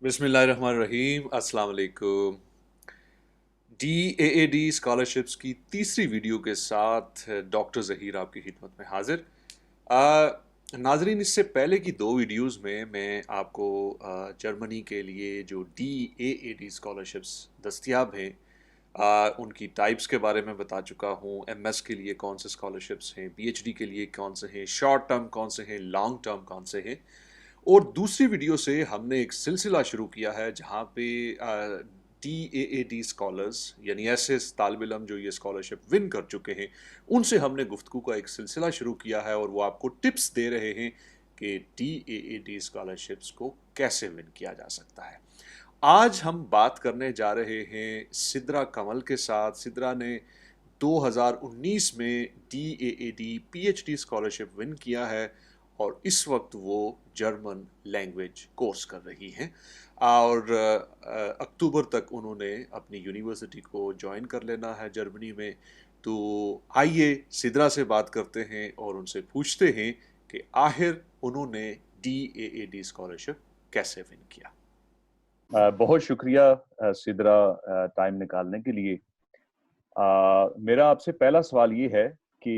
बिस्मिल्लाहिर्रहमानिर्रहीम अस्सलाम वालेकुम। DAAD स्कॉलरशिप्स की तीसरी वीडियो के साथ डॉक्टर ज़हीर आपकी खिदमत में हाजिर। नाजरीन, इससे पहले की दो वीडियोस में मैं आपको जर्मनी के लिए जो DAAD स्कॉलरशिप्स दस्तियाब हैं उनकी टाइप्स के बारे में बता चुका हूँ। MS के लिए कौन से स्कॉलरशिप्स हैं, PhD के लिए कौन से हैं, शॉर्ट टर्म कौन से हैं, लॉन्ग टर्म कौन से हैं। और दूसरी वीडियो से हमने एक सिलसिला शुरू किया है जहाँ पे DAAD स्कॉलर्स यानी ऐसे तालिब इल्म जो ये स्कॉलरशिप विन कर चुके हैं उनसे हमने गुफ्तगू का एक सिलसिला शुरू किया है और वो आपको टिप्स दे रहे हैं कि DAAD स्कॉलरशिप्स को कैसे विन किया जा सकता है। आज हम बात करने जा रहे हैं सिद्रा कमल के साथ। सिद्रा ने 2019 में DAAD PhD स्कॉलरशिप विन किया है और इस वक्त वो जर्मन लैंग्वेज कोर्स कर रही हैं और अक्टूबर तक उन्होंने अपनी यूनिवर्सिटी को ज्वाइन कर लेना है जर्मनी में। तो आइए सिद्रा से बात करते हैं और उनसे पूछते हैं कि आखिर उन्होंने DAAD स्कॉलरशिप कैसे विन किया। बहुत शुक्रिया सिद्रा टाइम निकालने के लिए। मेरा आपसे पहला सवाल ये है कि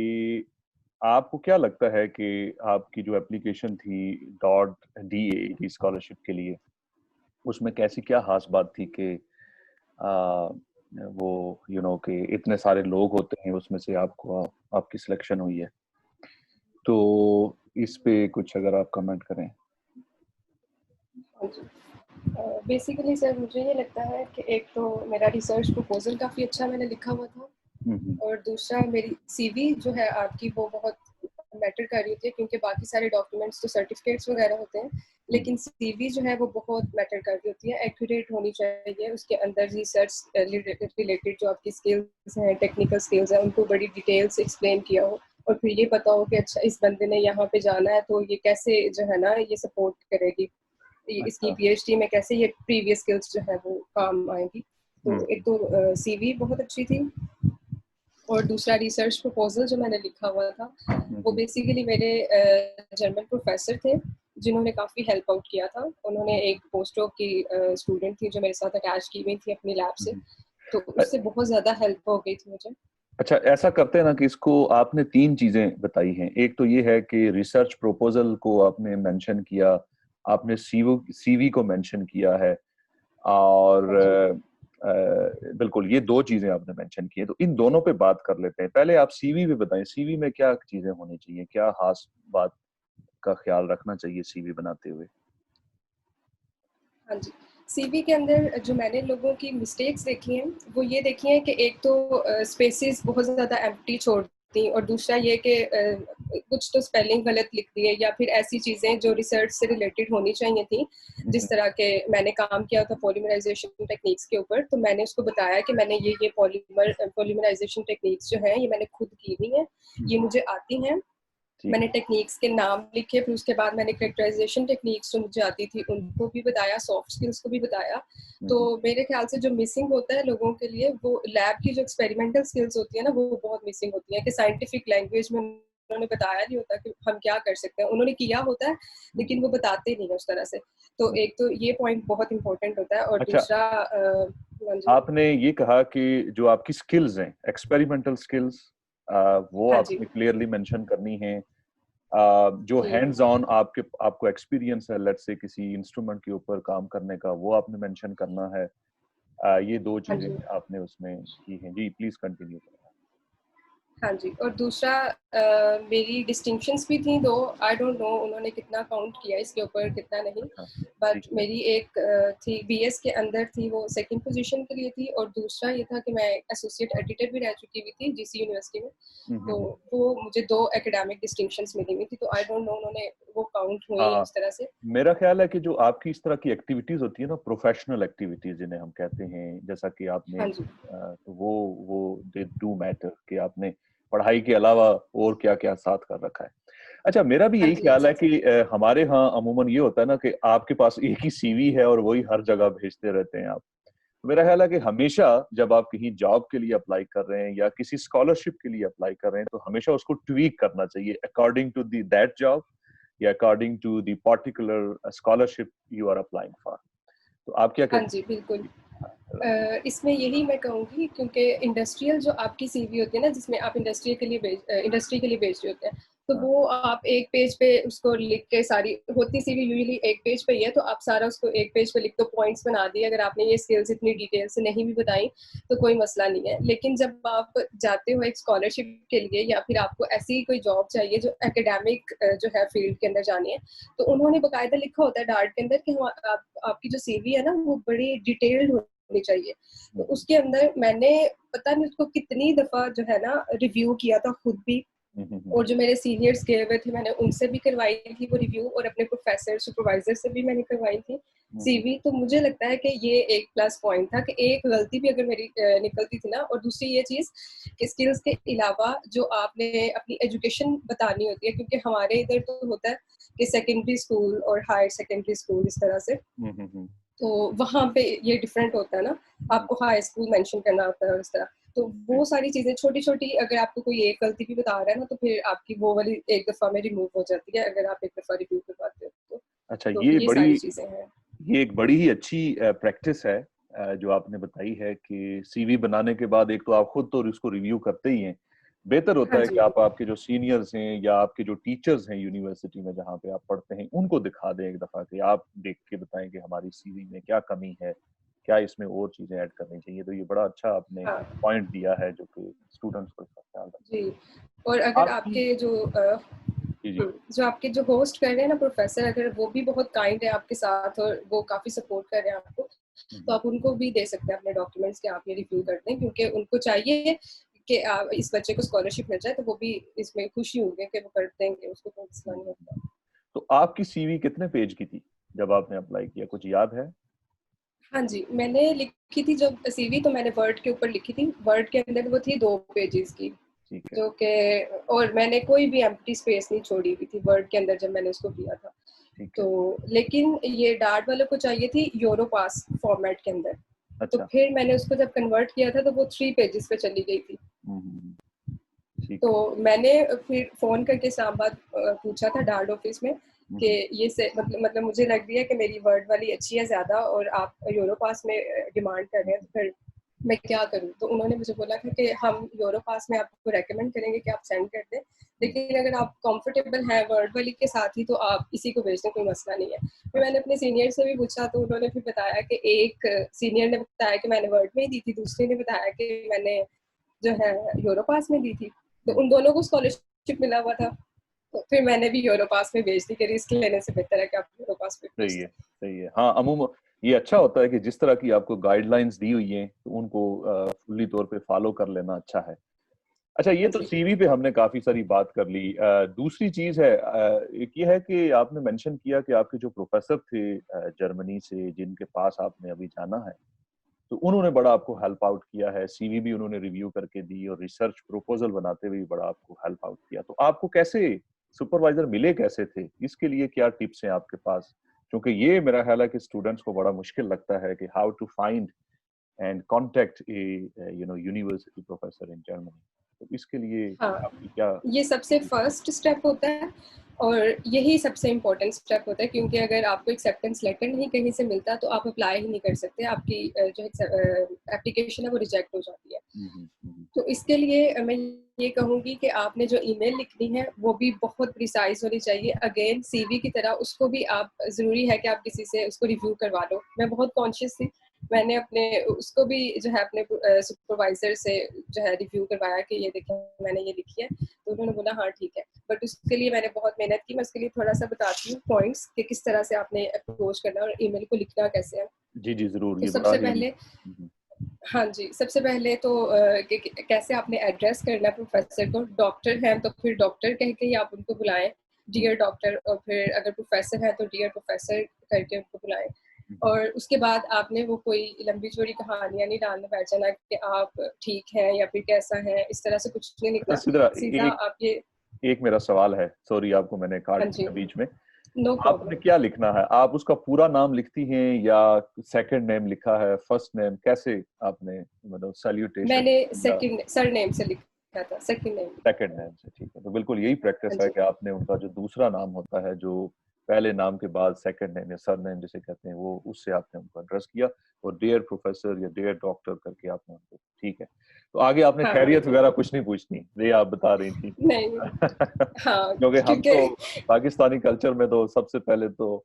आपको क्या लगता है कि आपकी जो एप्लीकेशन थी डॉट DAAD स्कॉलरशिप के लिए उसमें कैसी क्या खास बात थी कि आ, वो कि इतने सारे लोग होते हैं उसमें से आपको आपकी सिलेक्शन हुई है, तो इस पे कुछ अगर आप कमेंट करें। बेसिकली सर मुझे ये लगता है कि एक तो मेरा रिसर्च प्रपोजल काफ़ी अच्छा मैंने लिखा हुआ था और दूसरा मेरी सीवी जो है आपकी वो बहुत मैटर कर रही होती है क्योंकि बाकी सारे डॉक्यूमेंट्स तो सर्टिफिकेट्स वगैरह होते हैं लेकिन सीवी जो है वो बहुत मैटर कर रही होती है, एक्यूरेट होनी चाहिए। उसके अंदर रिसर्च रिलेटेड जो आपकी स्किल्स हैं, टेक्निकल स्किल्स हैं, उनको बड़ी डिटेल से एक्सप्लेन किया हो और फिर ये पता हो कि अच्छा इस बंदे ने यहाँ पे जाना है तो ये कैसे जो है ना ये सपोर्ट करेगी, इसकी PhD में कैसे ये प्रीवियस स्किल्स जो है वो काम आएंगी। तो एक तो सीवी बहुत अच्छी थी और दूसरा रिसर्च प्रपोजल जो मैंने लिखा हुआ था वो बेसिकली मेरे जर्मन प्रोफेसर थे जिन्होंने काफ़ी हेल्प आउट किया था। उन्होंने एक पोस्ट डॉक की स्टूडेंट थी जो मेरे साथ अटैच की हुई थी अपनी लैब से, तो उससे बहुत ज़्यादा हेल्प हो गई थी मुझे। अच्छा, ऐसा करते हैं ना कि इसको आपने तीन चीजें बताई हैं। एक तो ये है कि रिसर्च प्रपोजल को आपने मेंशन किया, आपने सीवी को मेंशन किया है और बिल्कुल ये दो चीजें आपने मेंशन की है, तो इन दोनों पे बात कर लेते हैं। पहले आप सीवी पे बताएं, सीवी में क्या चीजें होनी चाहिए, क्या खास बात का ख्याल रखना चाहिए सीवी बनाते हुए। हाँ जी, सीवी के अंदर जो मैंने लोगों की मिस्टेक्स देखी हैं वो ये देखी हैं कि एक तो स्पेसेस बहुत ज़्यादा एम्प्टी छोड़ती और दूसरा ये कि कुछ तो स्पेलिंग गलत लिख दी है या फिर ऐसी चीज़ें जो रिसर्च से रिलेटेड होनी चाहिए थी। जिस तरह के मैंने काम किया था पॉलीमराइजेशन टेक्निक्स के ऊपर, तो मैंने उसको बताया कि मैंने ये पॉलीमराइजेशन टेक्निक्स जो हैं ये मैंने खुद की हुई हैं, ये मुझे आती हैं। मैंने टेक्निक्स के नाम लिखे, फिर उसके बाद मैंने कैरेक्टराइजेशन टेक्निक्स जो मुझे आती थी उनको भी बताया, सॉफ्ट स्किल्स को भी बताया। तो मेरे ख्याल से जो मिसिंग होता है लोगों के लिए वो लैब की जो एक्सपेरिमेंटल स्किल्स होती है ना वो बहुत मिसिंग होती है कि साइंटिफिक लैंग्वेज में उन्होंने बताया नहीं होता कि हम क्या कर सकते हैं। उन्होंने किया होता है लेकिन वो बताते नहीं है उस तरह से। तो एक तो ये पॉइंट बहुत इंपॉर्टेंट होता है और अच्छा, दूसरा आपने ये कहा कि जो आपकी स्किल्स हैं, एक्सपेरिमेंटल स्किल्स, वो हाँ जी आपने क्लियरली मेंशन करनी है। जो जी हैंड्स ऑन आपको एक्सपीरियंस है, लेट्स से किसी इंस्ट्रूमेंट के ऊपर काम करने का, वो आपने मेंशन करना है। ये दो हाँ चीजें जी आपने उसमें की हैं। जी प्लीज कंटिन्यू करें। हाँ जी, और दूसरा मेरी डिस्टिंक्शंस भी थी दो। आई डोंट नो उन्होंने कितना काउंट किया इसके ऊपर कितना नहीं, अच्छा, बट ठीक है। मेरी एक थी BS के अंदर थी, वो सेकंड पोजीशन के लिए थी और दूसरा ये था कि मैं एसोसिएट एडिटर भी रह चुकी हुई थी GC यूनिवर्सिटी में। तो वो मुझे दो एकेडमिक डिस्टिंक्शंस मिली हुई थी, तो आई डोंट नो उन्होंने वो काउंट हुई हाँ, उस तरह से। मेरा ख्याल है कि जो आपकी इस तरह की एक्टिविटीज होती है ना, प्रोफेशनल एक्टिविटीज जिन्हें हम कहते हैं, जैसा कि आपने हाँ जी तो वो दे डू मैटर कि आपने पढ़ाई के अलावा और क्या क्या साथ कर रखा है। अच्छा, मेरा भी हाँ यही जी ख्याल है एग्जैक्टली। कि हमारे यहाँ अमूमन ये होता है ना कि आपके पास एक ही सीवी है और वही हर जगह भेजते रहते हैं आप। तो मेरा ख्याल है कि हमेशा जब आप कहीं जॉब के लिए अप्लाई कर रहे हैं या किसी स्कॉलरशिप के लिए अप्लाई कर रहे हैं तो हमेशा उसको ट्वीक करना चाहिए according to the that job या according to the particular scholarship you are applying for. तो आप क्या हाँ कहते जी, बिल्कुल। हैं? इसमें यही मैं कहूँगी, क्योंकि इंडस्ट्रियल जो आपकी सीवी होती है ना, जिसमें आप इंडस्ट्री के लिए भेज रहे होते हैं, तो हाँ, वो आप एक पेज पे उसको लिख के, सारी होती सीवी यूजुअली एक पेज पे ही है, तो आप सारा उसको एक पेज पे लिख दो, पॉइंट्स बना दिए। अगर आपने ये स्किल्स इतनी डिटेल से नहीं भी बताई तो कोई मसला नहीं है। लेकिन जब आप जाते हो एक स्कॉलरशिप के लिए, या फिर आपको ऐसी कोई जॉब चाहिए जो एकेडमिक जो है फील्ड के अंदर जानी है, तो उन्होंने बकायदा लिखा होता है डार्ट के अंदर कि आपकी जो सीवी है ना, वो बड़ी डिटेल्ड होनी चाहिए। तो हम्म, उसके अंदर मैंने पता नहीं उसको कितनी दफा जो है ना रिव्यू किया था खुद भी, हम्म, और जो मेरे सीनियर्स गए हुए थे मैंने उनसे भी करवाई थी वो रिव्यू, और अपने प्रोफेसर सुपरवाइजर से भी मैंने करवाई थी हम्म, सीवी। तो मुझे लगता है कि ये एक प्लस पॉइंट था कि एक गलती भी अगर मेरी निकलती थी ना, और दूसरी ये चीज कि स्किल्स के अलावा जो आपने अपनी एजुकेशन बतानी होती है, क्योंकि हमारे इधर तो होता है कि सेकेंडरी स्कूल और हायर सेकेंडरी स्कूल इस तरह से, हम्म, तो वहाँ पे ये डिफरेंट होता है ना, हम्म, आपको हाई स्कूल मेंशन करना होता है और इस तरह। तो जी, वो सारी चीजें छोटी छोटी, अगर आपको कोई एक गलती भी बता रहा है ना, तो फिर आपकी वो वाली एक दफा में रिमूव हो जाती है, अगर आप एक दफा रिव्यू करवाते हो तो। अच्छा, तो ये सारी चीजें हैं। ये एक बड़ी ही अच्छी प्रैक्टिस है जो आपने बताई है कि सीवी बनाने के बाद एक तो आप खुद तो उसको रिव्यू करते ही हैं, बेहतर होता हाँ है कि जी। आप आपके जो सीनियर्स हैं या आपके जो टीचर्स हैं यूनिवर्सिटी में जहाँ पे आप पढ़ते हैं उनको दिखा दें एक दफा कि आप देख के बताएं कि हमारी सीवी में क्या कमी है, क्या इसमें और चीजें ऐड करनी चाहिए। तो ये बड़ा अच्छा आपने हाँ पॉइंट दिया है जो कि स्टूडेंट्स को इसका ख्याल रखना जी। चाहिए। और अगर आपकी आपके जी जी जो आपके जो होस्ट कर रहे हैं ना प्रोफेसर, अगर वो भी बहुत काइंड है आपके साथ और वो काफी सपोर्ट कर रहे हैं आपको, तो हम्म, आप उनको भी दे सकते हैं अपने डॉक्यूमेंट्स के, आप ये रिव्यू करते हैं, क्योंकि उनको चाहिए कि इस बच्चे को स्कॉलरशिप मिल जाए, तो वो भी इसमें खुशी होंगे कि वो कर देंगे, उसको कोई मसला नहीं हम्म। होता। तो आपकी सीवी कितने पेज की थी जब आपने अप्लाई किया, कुछ याद है? हाँ जी, मैंने लिखी थी जब सीवी, तो मैंने वर्ड के ऊपर लिखी थी। वर्ड के अंदर वो थी 2 पेजेस की, ठीक है, जो कि, और मैंने कोई भी एम्प्टी स्पेस नहीं छोड़ी हुई थी वर्ड के अंदर जब मैंने उसको किया था। ठीक तो है। लेकिन ये डार्ट वालों को चाहिए थी यूरोपास फॉर्मेट के अंदर, तो अच्छा। फिर मैंने उसको जब कन्वर्ट किया था तो वो 3 पेजेस पे चली गई थी। हम्म, ठीक तो है। मैंने फिर फोन करके इस्लामाबाद पूछा था डार्ट ऑफिस में कि हम्म, ये से मतलब मुझे लग रही है कि मेरी वर्ड वाली अच्छी है ज़्यादा, और आप यूरोपास में डिमांड कर रहे हैं, तो फिर मैं क्या करूं। तो उन्होंने मुझे बोला था कि हम यूरोपास में आपको रेकमेंड करेंगे कि आप सेंड कर दें, हम्म, लेकिन अगर आप कंफर्टेबल हैं वर्ड वाली के साथ ही तो आप इसी को भेज दें, कोई मसला नहीं है। फिर अच्छा। मैंने अपने सीनियर से भी पूछा, तो उन्होंने फिर बताया कि एक सीनियर ने बताया कि मैंने वर्ड में ही दी थी, दूसरे ने बताया कि मैंने जो है यूरोपास में दी थी। तो हम्म, उन दोनों को स्कॉलरशिप मिला हुआ था, तो फिर मैंने भी यूरोपास में भेज दी कि रिस्क लेने से बेहतर है कि आप यूरोपास में भेज सही है, दें। सही है। हाँ, अमूमन ये अच्छा होता है कि जिस तरह की आपको गाइडलाइंस दी हुई हैं तो उनको फुल्ली तौर पे फॉलो कर लेना अच्छा है। अच्छा, ये हाँ तो जी। सीवी पे हमने काफी सारी बात कर ली। दूसरी चीज है, एक ये है कि आपने मेंशन किया कि आपके जो प्रोफेसर थे जर्मनी से जिनके पास आपने अभी जाना है, तो उन्होंने बड़ा आपको हेल्प आउट किया है, सीवी भी उन्होंने रिव्यू करके दी और रिसर्च प्रपोजल बनाते हुए भी बड़ा आपको हेल्प आउट किया। तो आपको कैसे सुपरवाइजर मिले, कैसे थे, इसके लिए क्या टिप्स हैं आपके पास? क्योंकि ये मेरा ख्याल है कि स्टूडेंट्स को बड़ा मुश्किल लगता है कि how to find and contact a university professor in Germany. तो इसके लिए हाँ, आपकी क्या? ये सबसे फर्स्ट स्टेप होता है, और यही सबसे इम्पोर्टेंट स्टेप होता है, क्योंकि अगर आपको एक्सेप्टेंस लेटर नहीं कहीं से मिलता तो आप अप्लाई ही नहीं कर सकते, आपकी जो एप्लीकेशन है वो रिजेक्ट हो जाती है। तो इसके लिए मैं ये कहूँगी कि आपने जो ईमेल लिखनी है वो भी बहुत प्रिसाइज होनी चाहिए। अगेन सीवी की तरह उसको भी आप, ज़रूरी है कि आप किसी से उसको रिव्यू करवा लो। मैं बहुत कॉन्शियस थी, मैंने अपने उसको भी जो है अपने सुपरवाइजर से जो है रिव्यू करवाया कि ये देखें मैंने ये लिखी है, तो उन्होंने बोला हाँ ठीक है। बट उसके लिए मैंने बहुत मेहनत की। मैं उसके लिए थोड़ा सा बताती हूँ पॉइंट्स कि किस तरह से आपने अप्रोच करना और ईमेल को लिखना कैसे है। जी जी, जरूर, तो ये बड़ा सबसे ही पहले, हाँ जी, सबसे पहले तो कैसे आपने एड्रेस करना है प्रोफेसर को। डॉक्टर हैं तो फिर डॉक्टर कह के ही आप उनको बुलाएं, डियर डॉक्टर, और फिर अगर प्रोफेसर है तो डियर प्रोफेसर करके उनको बुलाएं। और उसके बाद आपने वो कोई लंबी चौड़ी कहानियां नहीं डालने बैठ जाना कि आप ठीक हैं या फिर कैसा है, इस तरह से कुछ नहीं अच्छा लिखना। सिद्रा, सीधा आप ये, एक मेरा सवाल है, सॉरी आपको मैंने काट हाँ जी, दिया बीच में। नो आपने प्रॉब्लम। क्या लिखना है? आप उसका पूरा नाम लिखती हैं या सेकंड नेम लिखा है, फर्स्ट नेम, कैसे आपने मतलब सैल्यूटेशन मैंने या सेकंड सर नेम से लिखा था, सेकंड नेम। सेकंड नेम से? ठीक है, तो बिल्कुल यही प्रैक्टिस हाँ है जी। कि आपने उनका जो दूसरा नाम होता है जो पहले नाम के बाद सेकंड नेम या सर नेम जिसे कहते हैं वो, उससे आपने उनको एड्रेस किया और डियर प्रोफेसर या डियर डॉक्टर करके आपने उनको, ठीक है। तो आगे आपने हाँ खैरियत वगैरह कुछ नहीं पूछनी, ये आप बता रही थी। नहीं। हाँ क्योंकि हम क्योंकि तो पाकिस्तानी कल्चर में तो सबसे पहले तो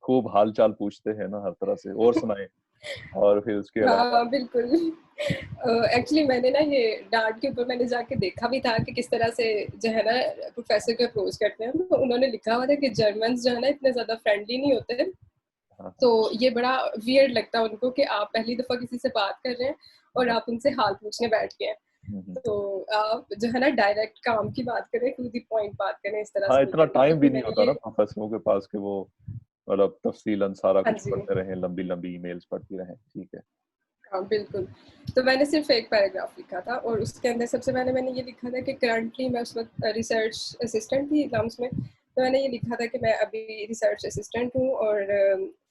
खूब हाल चाल पूछते हैं ना हर तरह से, और सुनाए, और फिर उसके अलावा। हाँ बिल्कुल। एक्चुअली मैंने ना ये डार्ट के ऊपर मैंने जाके देखा भी था कि किस तरह से जो है ना प्रोफेसर को अप्रोच करते हैं, तो उन्होंने लिखा हुआ था कि जर्मन्स जो है ना इतने ज्यादा फ्रेंडली नहीं होते। हाँ तो ये बड़ा वियर्ड लगता है उनको कि आप पहली दफा किसी से बात कर रहे हैं और हाँ आप उनसे हाल पूछने बैठ गए हैं। तो आप जो है ना डायरेक्ट काम की बात करें, टू द पॉइंट बात करें, इस तरह हाँ, से इतना लिखा गया था। टाइम भी तो नहीं मैंने होता ना ये, प्रोफेसरों के पास कि वो मतलब तफसीलन सारा हाँ कुछ जी, पढ़ते रहें, लंबी लंबी ईमेल्स पढ़ती रहें, ठीक है। हाँ बिल्कुल। तो मैंने सिर्फ एक पैराग्राफ लिखा था और उसके अंदर सबसे पहले मैंने ये लिखा था कि करंटली मैं उस वक्त रिसर्च असिस्टेंट थी लम्स में। तो मैंने ये लिखा था कि मैं अभी रिसर्च असिस्टेंट हूँ और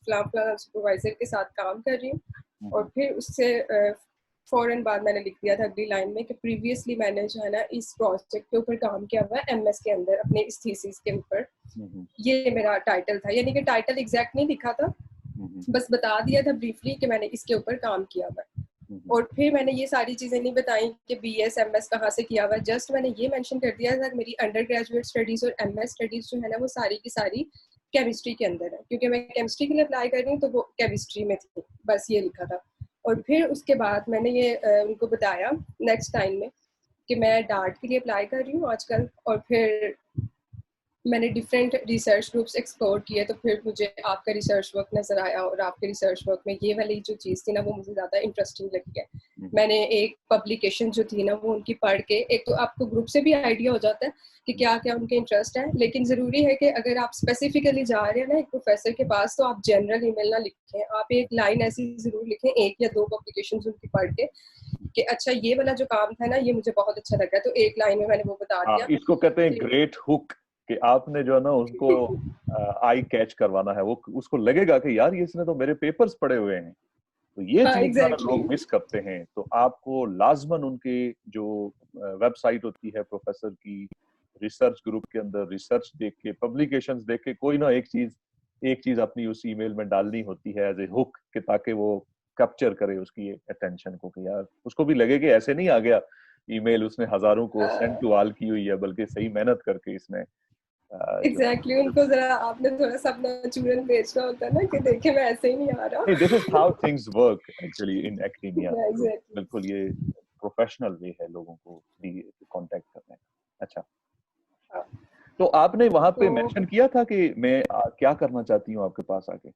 फलां फलां सुपरवाइजर के साथ काम कर रही हूँ। और फिर उससे फौरन बाद मैंने लिख दिया था अगली लाइन में कि प्रीवियसली मैंने जो है ना इस प्रोजेक्ट के ऊपर काम किया हुआ है एमएस के अंदर, अपने इस थीसिस के ऊपर। ये मेरा टाइटल था, यानी कि टाइटल एग्जैक्ट नहीं लिखा था, बस बता दिया था ब्रीफली कि मैंने इसके ऊपर काम किया हुआ है। और फिर मैंने ये सारी चीज़ें नहीं बताई कि बीएस एमएस कहाँ से किया हुआ है, जस्ट मैंने ये मेंशन कर दिया था कि मेरी अंडर ग्रेजुएट स्टडीज़ और एमएस स्टडीज़ जो है ना वो सारी की सारी केमिस्ट्री के अंदर है, क्योंकि मैं केमिस्ट्री के लिए अप्लाई कर रही हूँ तो वो केमिस्ट्री में थी, बस ये लिखा था। और फिर उसके बाद मैंने ये उनको बताया नेक्स्ट टाइम में कि मैं डार्ट के लिए अप्लाई कर रही हूँ आजकल, और फिर मैंने डिफरेंट रिसर्च ग्रुप्स एक्सप्लोर किए, तो फिर मुझे आपका रिसर्च वर्क नज़र आया और आपके रिसर्च वर्क में ये वाली जो चीज़ थी ना वो मुझे ज़्यादा इंटरेस्टिंग लगी है। मैंने एक पब्लिकेशन जो थी ना वो उनकी पढ़ के, एक तो आपको ग्रुप से भी आइडिया हो जाता है कि क्या क्या उनके इंटरेस्ट है, लेकिन ज़रूरी है कि अगर आप स्पेसिफिकली जा रहे हैं ना एक प्रोफेसर के पास तो आप जनरल ईमेल ना लिखें, आप एक लाइन ऐसी ज़रूर लिखें, एक या दो पब्लिकेशन उनकी पढ़ के कि अच्छा ये वाला जो काम था ना ये मुझे बहुत अच्छा लगा, तो एक लाइन में मैंने वो बता हाँ, दिया। इसको कहते हैं ग्रेट हुक, कि आपने जो है ना उनको आई कैच करवाना है, वो उसको लगेगा कि यार ये इसने तो मेरे पेपर्स पढ़े हुए हैं। तो ये हाँ चीज जो है ना एग्जैक्टली। लोग मिस करते हैं, तो आपको लाजमन उनके जो वेबसाइट होती है प्रोफेसर की, रिसर्च ग्रुप के अंदर रिसर्च देख के, पब्लिकेशंस देख के, कोई ना एक चीज अपनी उस ईमेल में डालनी होती है एज ए हुक, कि ताकि वो कैप्चर करे उसकी अटेंशन को, कि यार उसको भी लगे कि ऐसे नहीं आ गया ईमेल, उसने हजारों को सेंड टू ऑल की हुई है, बल्कि सही मेहनत करके इसने जो एग्जैक्टली उनको जरा आपने थोड़ा सा अपना चूरन बेचना होता है ना कि देखे मैं ऐसे ही नहीं आ रहा। नहीं, this is how things work actually in academia. तो एग्जैक्टली। बिल्कुल ये प्रोफेशनल वे है लोगों को भी कांटेक्ट करने का। अच्छा, हाँ तो आपने वहां पे तो मेंशन किया था कि मैं क्या करना चाहती हूँ आपके पास आके?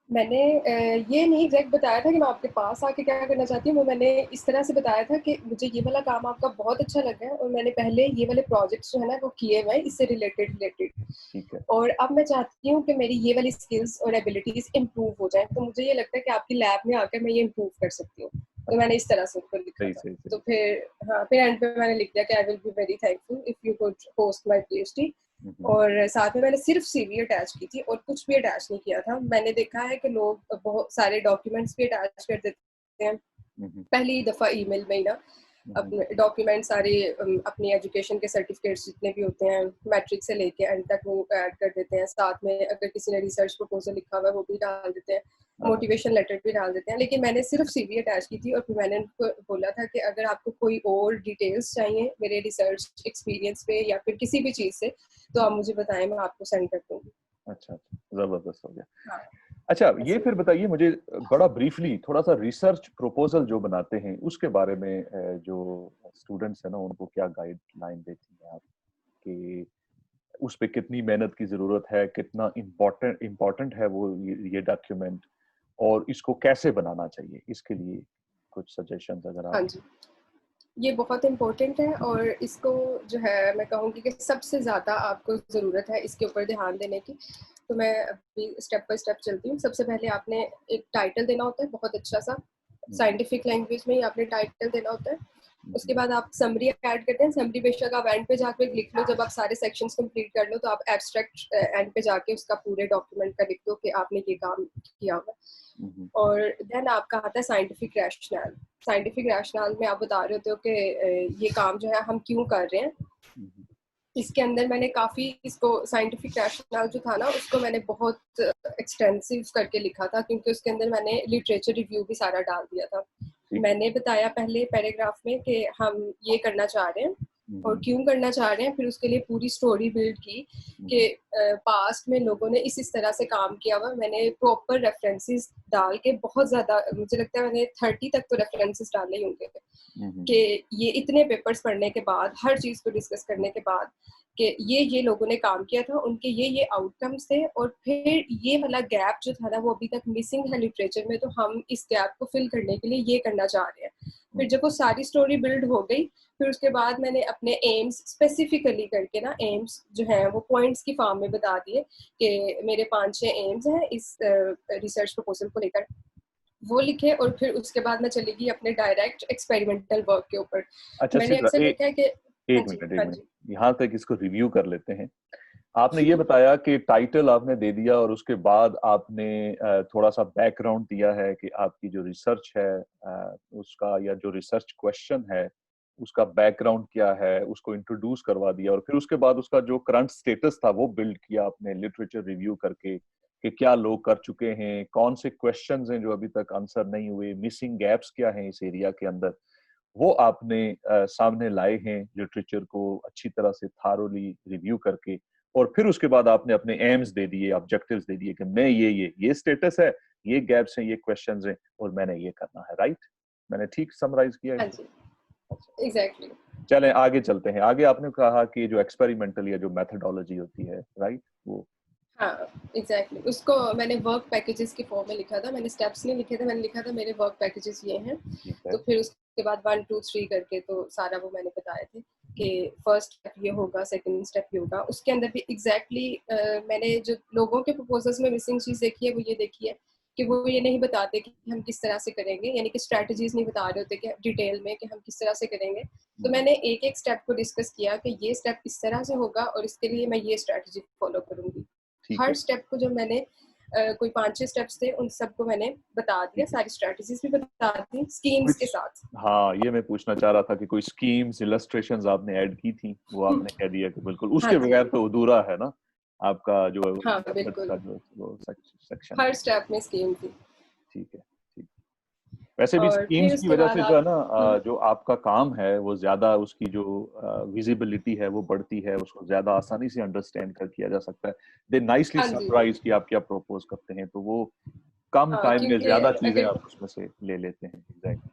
मैंने ये नहीं एग्जैक्ट बताया था कि मैं आपके पास आके क्या करना चाहती हूँ, वो मैंने इस तरह से बताया था कि मुझे ये वाला काम आपका बहुत अच्छा लगा है और मैंने पहले ये वाले प्रोजेक्ट्स जो है ना वो किए हुए हैं इससे रिलेटेड। ठीक है। और अब मैं चाहती हूँ कि मेरी ये वाली स्किल्स और एबिलिटीज इम्प्रूव हो जाए, तो मुझे ये लगता है कि आपकी लैब में आकर मैं ये इम्प्रूव कर सकती हूँ। तो अच्छा, मैंने इस तरह से ऊपर लिखा सही था। सही तो सही। फिर हाँ, फिर एंड पे मैंने लिख दिया कि I will be very thankful if you could host my PhD. Hmm, और साथ में मैंने सिर्फ सीवी अटैच की थी और कुछ भी अटैच नहीं किया था। मैंने देखा है कि लोग बहुत सारे डॉक्यूमेंट्स भी अटैच कर देते हैं हम्म, पहली दफ़ा ईमेल में ही ना, हम्म, अपने डॉक्यूमेंट सारे, अपनी एजुकेशन के सर्टिफिकेट्स जितने भी होते हैं मैट्रिक से लेके एंड तक वो ऐड कर देते हैं। साथ में अगर किसी ने रिसर्च प्रपोजल लिखा हुआ है वो भी डाल देते हैं, हाँ, मोटिवेशन लेटर भी डाल देते हैं। लेकिन मैंने सिर्फ सीवी अटैच की थी और फिर मैंने उनको बोला था कि अगर आपको कोई और डिटेल्स चाहिए मेरे रिसर्च एक्सपीरियंस पे या फिर किसी भी चीज़ से तो आप मुझे बताएं, मैं आपको सेंड कर दूँगी। अच्छा अच्छा, जबरदस्त हो गया। हाँ अच्छा, ये ऐसे। फिर बताइए मुझे बड़ा ब्रीफली थोड़ा सा रिसर्च प्रपोजल जो बनाते हैं उसके बारे में, जो स्टूडेंट्स है ना उनको क्या गाइडलाइन देती हैं आप, कि उस पे कितनी मेहनत की जरूरत है, कितना इम्पोर्टेंट है वो ये डॉक्यूमेंट, और इसको कैसे बनाना चाहिए, इसके लिए कुछ सजेशंस अगर हाँ आप। जी, ये बहुत इम्पोर्टेंट है और इसको जो है मैं कहूँगी कि सबसे ज़्यादा आपको ज़रूरत है इसके ऊपर ध्यान देने की। तो मैं अभी स्टेप बाय स्टेप चलती हूँ। सबसे पहले आपने एक टाइटल देना होता है बहुत अच्छा सा, साइंटिफिक लैंग्वेज में ही आपने टाइटल देना होता है। उसके बाद आप समरी ऐड करते हैं। समरी बेशक आप एंड पे जाकर लिख लो, जब आप सारे सेक्शंस कंप्लीट कर लो तो आप एब्स्ट्रैक्ट एंड पे जाके उसका पूरे डॉक्यूमेंट का लिख दो कि आपने ये काम किया हुआ। और देन आपका आता है साइंटिफिक रैशनल। साइंटिफिक रैशनल में आप बता रहे होते हो कि ये काम जो है हम क्यों कर रहे हैं, इसके अंदर मैंने काफ़ी इसको साइंटिफिक रैशनल जो था ना उसको मैंने बहुत एक्सटेंसिव करके लिखा था, क्योंकि उसके अंदर मैंने लिटरेचर रिव्यू भी सारा डाल दिया था। मैंने बताया पहले पैराग्राफ में कि हम ये करना चाह रहे हैं और क्यों करना चाह रहे हैं, फिर उसके लिए पूरी स्टोरी बिल्ड की कि पास्ट में लोगों ने इस तरह से काम किया हुआ। मैंने प्रॉपर रेफरेंसेस डाल के बहुत ज़्यादा, मुझे लगता है मैंने 30 तक तो रेफरेंसेस डाले ही होंगे कि ये इतने पेपर्स पढ़ने के बाद, हर चीज़ को डिस्कस करने के बाद कि ये लोगों ने काम किया था, उनके ये आउटकम्स थे, और फिर ये वाला गैप जो था ना वो अभी तक मिसिंग है लिटरेचर में, तो हम इस गैप को फिल करने के लिए ये करना चाह रहे हैं। फिर जब वो सारी स्टोरी बिल्ड हो गई, फिर उसके बाद मैंने अपने एम्स स्पेसिफिकली करके ना, एम्स जो है वो पॉइंट्स की फॉर्म में बता दिए कि मेरे 5-6 एम्स हैं इस रिसर्च प्रपोजल को लेकर, वो लिखे। और फिर उसके बाद मैं चली गई अपने डायरेक्ट एक्सपेरिमेंटल वर्क के ऊपर। अच्छा मैंने अक्सर देखा है कि एक मिनट यहाँ तक इसको रिव्यू कर लेते हैं। आपने ये बताया कि टाइटल आपने दे दिया और उसके बाद आपने थोड़ा सा बैकग्राउंड दिया है कि आपकी जो रिसर्च है उसका, या जो रिसर्च क्वेश्चन है उसका बैकग्राउंड क्या है, उसको इंट्रोड्यूस करवा दिया, और फिर उसके बाद उसका जो करंट स्टेटस था वो बिल्ड किया आपने लिटरेचर रिव्यू करके कि क्या लोग कर चुके हैं, कौन से क्वेश्चंस हैं जो अभी तक आंसर नहीं हुए, मिसिंग गैप्स क्या हैं इस एरिया के अंदर, वो आपने सामने लाए हैं लिटरेचर को अच्छी तरह से थारोली रिव्यू करके। और फिर उसके बाद आपने अपने एम्स दे दिए, ऑब्जेक्टिव्स दे दिए कि मैं ये स्टेटस है, ये गैप्स हैं, ये क्वेश्चंस हैं और मैंने ये करना है। राइट? मैंने ठीक समराइज किया है? हाँ जी, एग्जैक्टली। चलें आगे चलते हैं। आगे आपने कहा कि जो एक्सपेरिमेंटल या जो मेथोडोलॉजी होती है, राइट, वो हाँ एग्जैक्टली, उसको मैंने वर्क पैकेजेस की फॉर्म में लिखा था। मैंने स्टेप्स नहीं लिखे थे, मैंने लिखा था मेरे वर्क पैकेजेस ये हैं। तो फिर उसके बाद 1 2 3 करके तो सारा वो मैंने बताए थे कि फर्स्ट स्टेप ये होगा, सेकंड स्टेप ये होगा। उसके अंदर भी एग्जैक्टली मैंने जो लोगों के प्रपोजल्स में मिसिंग चीज़ देखी है वो ये देखी है कि वो ये नहीं बताते कि हम किस तरह से करेंगे, यानी कि स्ट्रैटेजीज नहीं बता रहे होते कि डिटेल में कि हम किस तरह से करेंगे। तो मैंने एक एक स्टेप को डिस्कस किया कि ये स्टेप इस तरह से होगा और इसके लिए मैं ये स्ट्रैटेजी फॉलो करूंगी। हर स्टेप को जो मैंने कोई 5-6 स्टेप्स थे उन सबको मैंने बता दिया, सारी स्ट्रैटेजीज भी बता दी स्कीम्स के साथ। हाँ, ये मैं पूछना चाह रहा था कि कोई स्कीम्स, इलस्ट्रेशंस आपने ऐड की थी, वो आपने कह दिया कि बिल्कुल हाँ उसके बगैर तो अधूरा है ना आपका जो हाँ बिल्कुल, का जो वो सेक्शन हर है। स्टेप में स्कीम थी। ठीक है, ठीक। वैसे भी और फिर स्कीम्स की उसके वजह बाद से जो है आप ना जो आपका काम है वो ज्यादा, उसकी जो विजिबिलिटी है वो बढ़ती है, उसको ज्यादा आसानी से अंडरस्टैंड कर किया जा सकता है। दे नाइसली हाँ जी सरप्राइज कि आप क्या प्रपोज करते हैं, तो वो कम हाँ, टाइम में क्योंकि ज्यादा चीजें अगर आप उसमें से ले लेते हैं। एग्जैक्टली।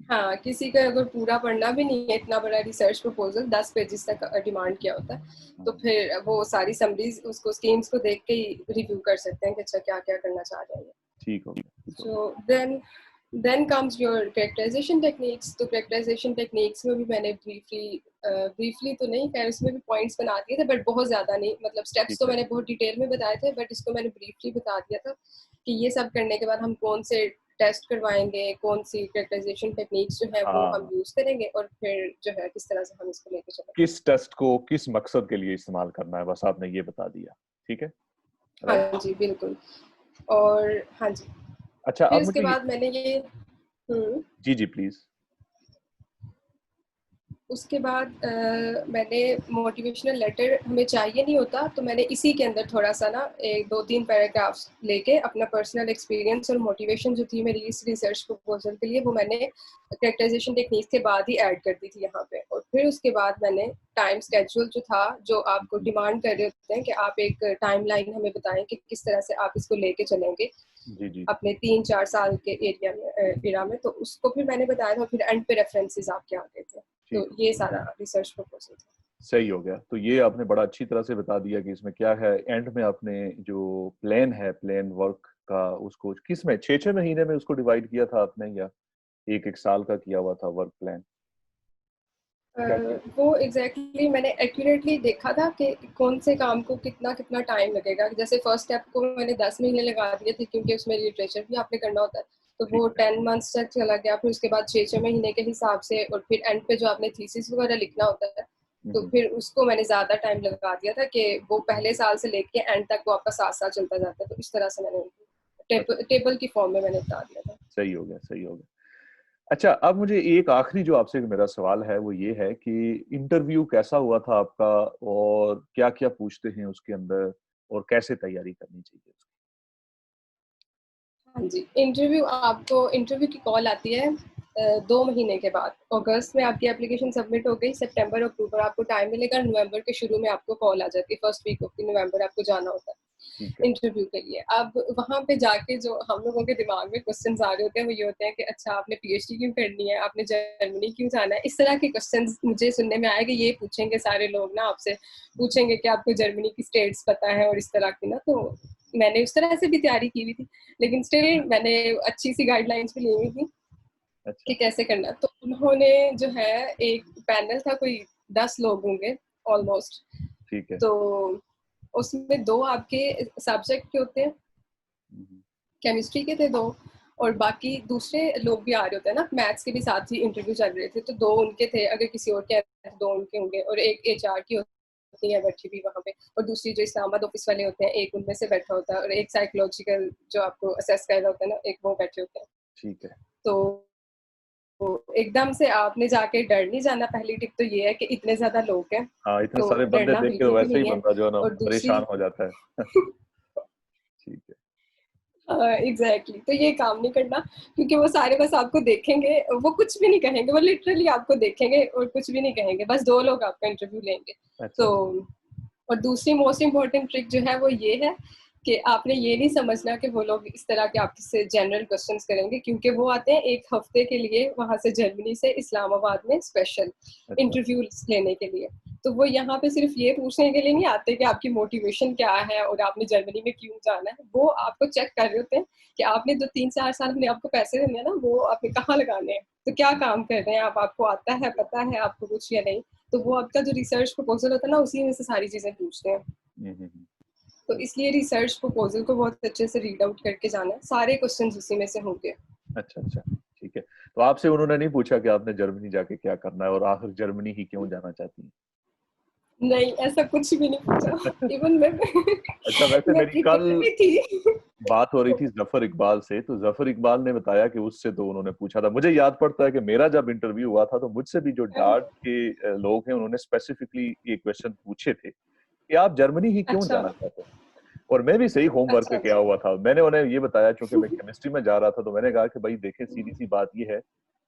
हाँ किसी का अगर पूरा पढ़ना भी नहीं है, इतना बड़ा रिसर्च प्रपोजल 10 पेजेस तक डिमांड किया होता है, तो फिर वो सारी समरीज उसको स्कीम्स को देख के ही रिव्यू कर सकते हैं कि अच्छा क्या क्या करना चाह रहे हैं। ठीक हो गया। So then comes your characterization techniques। तो characterization techniques में भी मैंने briefly तो नहीं, खैर उसमें भी पॉइंट्स बना दिए थे बट बहुत ज्यादा नहीं, मतलब स्टेप्स तो मैंने बहुत डिटेल में बताए थे बट इसको मैंने ब्रीफली बता दिया था कि ये सब करने के बाद हम कौन से टेस्ट करवाएंगे, कौन सी characterization techniques जो है वो हम यूज करेंगे और फिर जो है किस तरह से हम इसको लेके चलेंगे, किस टेस्ट को किस मकसद के लिए इस्तेमाल करना है, बस आपने ये बता दिया। ठीक है, राइट। हाँ जी बिल्कुल। और हाँ जी, अच्छा, फिर अब उसके मुझे बाद मैंने ये जी जी प्लीज। उसके बाद मैंने मोटिवेशनल लेटर हमें चाहिए नहीं होता, तो मैंने इसी के अंदर थोड़ा सा ना 1-2-3 पैराग्राफ्स लेके अपना पर्सनल एक्सपीरियंस और मोटिवेशन जो थी मेरी इस रिसर्च प्रपोजल के लिए वो मैंने कैरेक्टराइजेशन टेक्निक्स के बाद ही ऐड कर दी थी यहाँ पे। और फिर उसके बाद मैंने टाइम स्केड्यूल जो था, जो आपको डिमांड कर रहे होते हैं कि आप एक टाइम लाइन हमें बताएं कि किस तरह से आप इसको लेके चलेंगे जी जी अपने 3-4 साल के एरिया में, तो उसको फिर मैंने बताया था। फिर एंड पे रेफरेंसेस आपके आ गए थे। तो ये सारा रिसर्च प्रपोजल था। सही हो गया। तो ये आपने बड़ा अच्छी तरह से बता दिया कि इसमें क्या है। एंड में आपने जो प्लान है, प्लान वर्क का, उसको किस में 6-6 महीने में उसको डिवाइड किया था आपने, या एक एक साल का किया हुआ था वर्क प्लान? क्या किया? वो एग्जैक्टली मैंने एक्यूरेटली देखा था कि कौन से काम को कितना कितना टाइम लगेगा। जैसे फर्स्ट स्टेप को मैंने 10 महीने लगा दिए थे क्योंकि उसमें लिटरेचर भी आपने करना होता है, तो वो 10 मंथ्स तक चला गया। फिर उसके बाद 6-6 महीने के हिसाब से, और फिर एंड पे जो आपने थीसिस वगैरह लिखना होता है तो फिर उसको मैंने ज़्यादा टाइम लगा दिया था कि वो पहले साल से लेके एंड तक वो आपका 7 साल चलता जाता है। तो इस तरह से मैंने टेबल की फॉर्म में मैंने बता दिया था। सही हो गया, सही हो गया। अच्छा, अब मुझे एक आखिरी जो आपसे मेरा सवाल है वो ये है कि इंटरव्यू कैसा हुआ था आपका, और क्या-क्या पूछते हैं उसके अंदर, और कैसे तैयारी करनी चाहिए उसकी? हाँ जी, इंटरव्यू की कॉल आती है 2 महीने के बाद। अगस्त में आपकी एप्लीकेशन सबमिट हो गई, सितंबर, अक्टूबर आपको टाइम मिलेगा, नवंबर के शुरू में आपको कॉल आ जाती है, फर्स्ट वीक ऑफ नवंबर आपको जाना होता है ठीक है। इंटरव्यू के लिए। अब वहाँ पे जाके जो हम लोगों के दिमाग में क्वेश्चंस आ रहे होते हैं वो ये होते हैं कि अच्छा आपने पीएचडी क्यों करनी है, आपने जर्मनी क्यों जाना है, इस तरह के क्वेश्चंस मुझे सुनने में आया कि ये पूछेंगे सारे लोग ना आपसे, पूछेंगे कि आपको जर्मनी की स्टेट्स पता है और इस तरह की ना। तो मैंने उस तरह से भी तैयारी की हुई थी, लेकिन स्टिल मैंने अच्छी सी गाइडलाइंस भी ली हुई थी अच्छा। कि कैसे करना। तो उन्होंने जो है, एक पैनल था, कोई 10 लोग होंगे ऑलमोस्ट। ठीक है। तो उसमें 2 आपके सब्जेक्ट के होते हैं, हम्म। केमिस्ट्री के थे 2, और बाकी दूसरे लोग भी आ रहे होते हैं ना, मैथ्स के भी साथ ही इंटरव्यू चल रहे थे, तो 2 उनके थे, अगर किसी और के तो 2 उनके होंगे, और एक एचआर की होती है बैठी भी वहाँ पे, और दूसरी जो इस्लामाबाद ऑफिस वाले होते हैं, एक उनमें से बैठा होता है, और एक साइकोलॉजिकल जो आपको असेस कर रहा होता है ना, एक वो बैठे होते हैं। ठीक है। तो एकदम से आपने जाके डर नहीं जाना। पहली टिप तो ये है कि इतने ज्यादा लोग हैं, हाँ, इतने तो सारे बंदे डरना देख के तो बिल्कुल भी वैसे ही नहीं है। बंदा जो है ना और दूसरी परेशान हो जाता है। ठीक है। एग्जैक्टली तो ये काम नहीं करना, क्योंकि वो सारे बस आपको देखेंगे, वो कुछ भी नहीं कहेंगे, वो लिटरली आपको देखेंगे और कुछ भी नहीं कहेंगे, बस 2 लोग आपका इंटरव्यू लेंगे। अच्छा। तो और दूसरी मोस्ट इम्पोर्टेंट ट्रिक जो है वो ये है कि आपने ये नहीं समझना कि वो लोग इस तरह के आपसे जनरल क्वेश्चंस करेंगे, क्योंकि वो आते हैं 1 हफ्ते के लिए वहां से, जर्मनी से इस्लामाबाद में स्पेशल अच्छा। इंटरव्यू लेने के लिए। तो वो यहाँ पे सिर्फ ये पूछने के लिए नहीं आते कि आपकी मोटिवेशन क्या है और आपने जर्मनी में क्यों जाना है, वो आपको चेक कर रहे होते हैं कि आपने जो 3-4 साल अपने आपको पैसे देने हैं ना, वो आपने कहाँ लगाने हैं, तो क्या काम कर रहे हैं आप, आपको आता है, पता है आपको कुछ या नहीं। तो वो आपका जो रिसर्च प्रपोजल होता है ना, उसी में से सारी चीजें पूछते हैं। तो इसलिए रिसर्च प्रपोजल को बहुत अच्छे से रीड आउट करके जाना है, सारे क्वेश्चंस उसी में से होंगे। अच्छा। अच्छा। ठीक है। तो आपसे उन्होंने नहीं पूछा कि आपने जर्मनी जाके क्या करना है और आखिर जर्मनी ही क्यों जाना चाहती हैं? नहीं, ऐसा कुछ भी नहीं पूछा। इवन मैं अच्छा, वैसे मैं मेरी कल प्रिपेयर भी थी। बात हो रही थी जफर इकबाल से, तो जफर इकबाल ने बताया कि उससे तो उन्होंने पूछा था। मुझे याद पड़ता है कि मेरा जब इंटरव्यू हुआ था तो मुझसे भी जो डार्ट के लोग हैं उन्होंने स्पेसिफिकली ये क्वेश्चन पूछे थे कि आप जर्मनी ही क्यों अच्छा जाना चाहते हैं। और मैं भी सही होमवर्क अच्छा किया अच्छा। हुआ था। मैंने उन्हें ये बताया, चूंकि मैं केमिस्ट्री में जा रहा था, तो मैंने कहा कि भाई देखें, सीधी सी बात ये है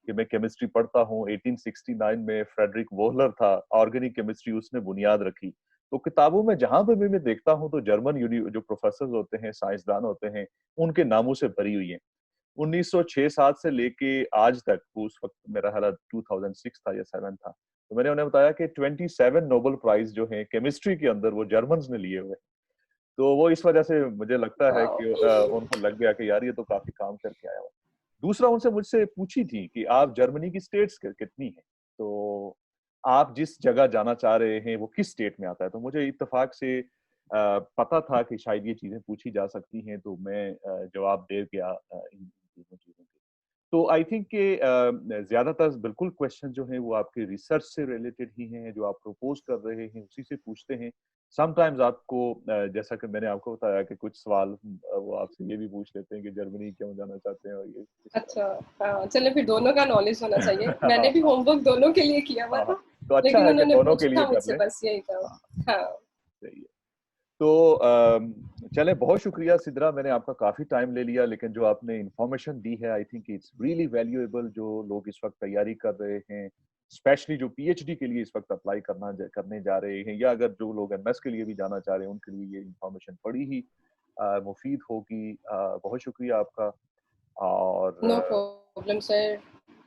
कि मैं केमिस्ट्री पढ़ता हूँ। 1869 में फ्रेडरिक वोहलर था, ऑर्गेनिक केमिस्ट्री उसने बुनियाद रखी। तो किताबों में जहां पर भी मैं देखता हूँ तो जर्मन जो प्रोफेसर होते हैं, साइंसदान होते हैं, उनके नामों से भरी हुई है। 1906-7 से लेके आज तक, उस वक्त मेरा ख्याल 2006 था या 7 था, तो मैंने उन्हें बताया कि 27 नोबेल प्राइज जो है केमिस्ट्री के अंदर वो जर्मन ने लिए हुए। तो वो इस वजह से मुझे लगता है वाओ। कि उनको लग गया कि यार ये तो काफी काम करके आया हुआ। दूसरा, उनसे मुझसे पूछी थी कि आप जर्मनी की स्टेट्स कितनी है, तो आप जिस जगह जाना चाह रहे हैं वो किस स्टेट में आता है। तो मुझे इत्तेफाक से पता था कि शायद ये चीजें पूछी जा सकती हैं, तो मैं जवाब दे गया इन तीनों चीजों के। तो आई थिंक कि ज्यादातर बिल्कुल क्वेश्चन जो हैं वो आपके रिसर्च से रिलेटेड ही हैं, जो आप प्रपोज कर रहे हैं उसी से पूछते हैं। समटाइम्स आपको जैसा कि मैंने आपको बताया कि कुछ सवाल वो आपसे ये भी पूछ लेते हैं कि जर्मनी क्यों जाना चाहते हैं, और ये इस तरह। अच्छा, हाँ, चलो फिर दोनों का नॉलेज होना चाहिए। हाँ मैंने भी हाँ होमवर्क दोनों के लिए किया हुआ हाँ। था, तो अच्छा लेकिन है कि उन्होंने दोनों के लिए पूछा कर मुझसे लें। बस यही था। हाँ, हाँ। सही है। तो चले, बहुत शुक्रिया सिद्रा, मैंने आपका काफी टाइम ले लिया, लेकिन जो आपने इंफॉर्मेशन दी है I think it's really valuable. जो लोग इस वक्त तैयारी कर रहे हैं, स्पेशली जो पीएचडी के लिए इस वक्त अप्लाई करने जा रहे हैं, या अगर जो लोग एमएस के लिए भी जाना चाह रहे हैं, उनके लिए ये इंफॉर्मेशन बड़ी ही मुफीद होगी। बहुत शुक्रिया आपका। और no problem sir,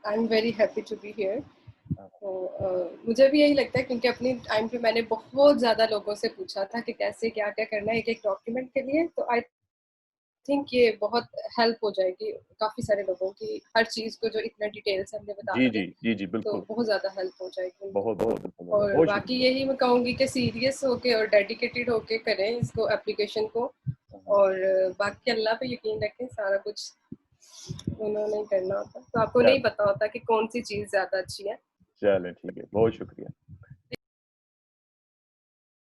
I am very happy to be here. अ, तो मुझे भी यही लगता है, क्योंकि अपनी टाइम पे मैंने बहुत ज़्यादा लोगों से पूछा था कि कैसे क्या क्या करना है एक एक डॉक्यूमेंट के लिए। तो आई थिंक ये बहुत हेल्प हो जाएगी काफ़ी सारे लोगों की, हर चीज़ को जो इतना डिटेल से हमने बता जी दिया, जी जी जी, तो बिल्कुल। बहुत ज़्यादा हेल्प हो जाएगी उनकी। बहुत बहुत बिल्कुल होगा। और बहुत बाकी शुक्रिया। यही मैं कहूँगी कि सीरियस होके और डेडिकेटेड होके करें इसको, एप्लीकेशन को। हाँ, और बाकी अल्लाह पे यकीन रखें, सारा कुछ उन्होंने करना होता, तो आपको नहीं चल पता होता कि कौन सी चीज़ ज़्यादा अच्छी है। चलें, ठीक है, बहुत शुक्रिया।